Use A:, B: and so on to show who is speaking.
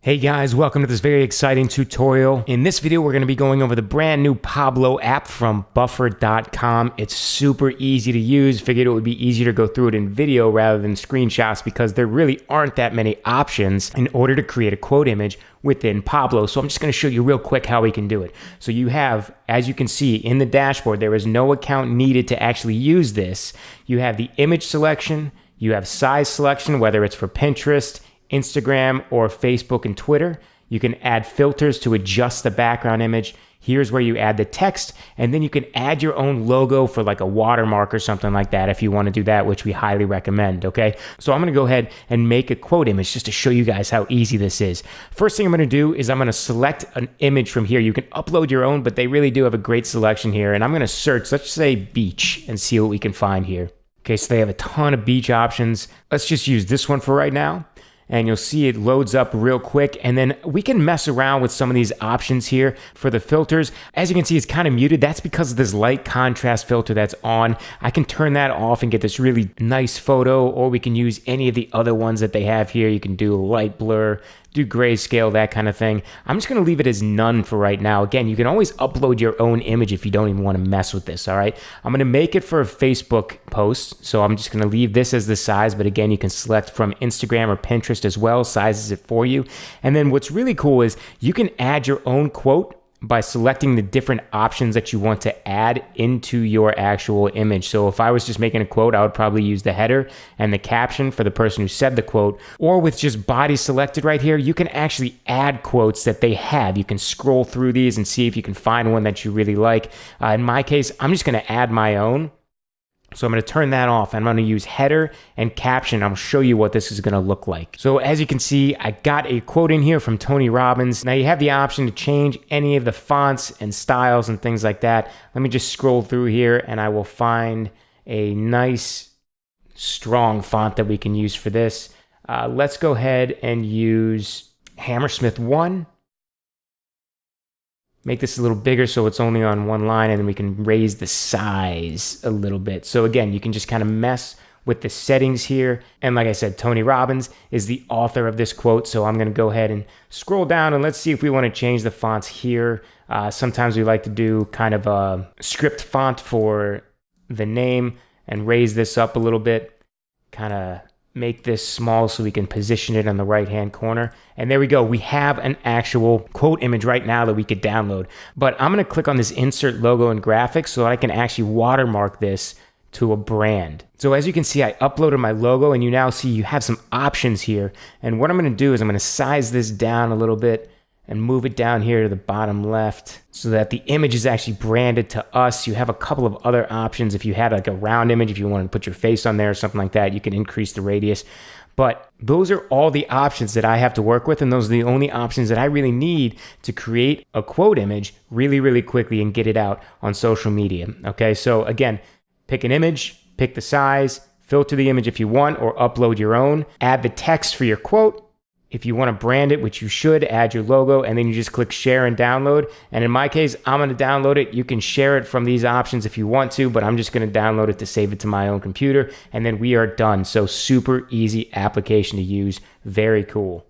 A: Hey guys, welcome to this very exciting tutorial. In this video, we're going to be going over the brand new Pablo app from buffer.com. It's super easy to use. Figured it would be easier to go through it in video rather than screenshots because there really aren't that many options in order to create a quote image within Pablo. So I'm just going to show you real quick how we can do it. So you have, as you can see in the dashboard, there is no account needed to actually use this. You have the image selection, you have size selection, whether it's for Pinterest, Instagram, or Facebook and Twitter. You can add filters to adjust the background image. Here's where you add the text, and then you can add your own logo for like a watermark or something like that if you want to do that, which we highly recommend, okay? So I'm going to go ahead and make a quote image just to show you guys how easy this is. First thing I'm going to do is I'm going to select an image from here. You can upload your own, but they really do have a great selection here, and I'm going to search, let's say beach, and see what we can find here. Okay, so they have a ton of beach options. Let's just use this one for right now. And you'll see it loads up real quick, and then we can mess around with some of these options here for the filters. As you can see, it's kind of muted. That's because of this light contrast filter that's on. I can turn that off and get this really nice photo, or we can use any of the other ones that they have here. You can do light blur, do grayscale, that kind of thing. I'm just going to leave it as none for right now. Again, you can always upload your own image if you don't even want to mess with this, all right? I'm going to make it for a Facebook post, so I'm just going to leave this as the size, but again, you can select from Instagram or Pinterest as well, sizes it for you. And then what's really cool is you can add your own quote by selecting the different options that you want to add into your actual image. So if I was just making a quote, I would probably use the header and the caption for the person who said the quote. Or with just body selected right here, you can actually add quotes that they have. You can scroll through these and see if you can find one that you really like. In my case, I'm just going to add my own. So I'm going to turn that off. I'm going to use header and caption. I'll show you what this is going to look like. So as you can see, I got a quote in here from Tony Robbins. Now you have the option to change any of the fonts and styles and things like that. Let me just scroll through here and I will find a nice, strong font that we can use for this. Let's go ahead and use Hammersmith 1. Make this a little bigger so it's only on one line, and then we can raise the size a little bit. So again, you can just kind of mess with the settings here. And like I said, Tony Robbins is the author of this quote. So I'm going to go ahead and scroll down and let's see if we want to change the fonts here. Sometimes we like to do kind of a script font for the name and raise this up a little bit. Kind of make this small so we can position it on the right hand corner. And there we go. We have an actual quote image right now that we could download. But I'm going to click on this insert logo and graphics so I can actually watermark this to a brand. So as you can see, I uploaded my logo and you now see you have some options here. And what I'm going to do is I'm going to size this down a little bit and move it down here to the bottom left so that the image is actually branded to us. You have a couple of other options. If you had like a round image, if you wanted to put your face on there or something like that, you can increase the radius. But those are all the options that I have to work with, and those are the only options that I really need to create a quote image really, really quickly and get it out on social media. Okay, so again, pick an image, pick the size, filter the image if you want, or upload your own. Add the text for your quote. If you want to brand it, which you should, add your logo, and then you just click share and download. And in my case, I'm going to download it. You can share it from these options if you want to, but I'm just going to download it to save it to my own computer, and then we are done. So super easy application to use. Very cool.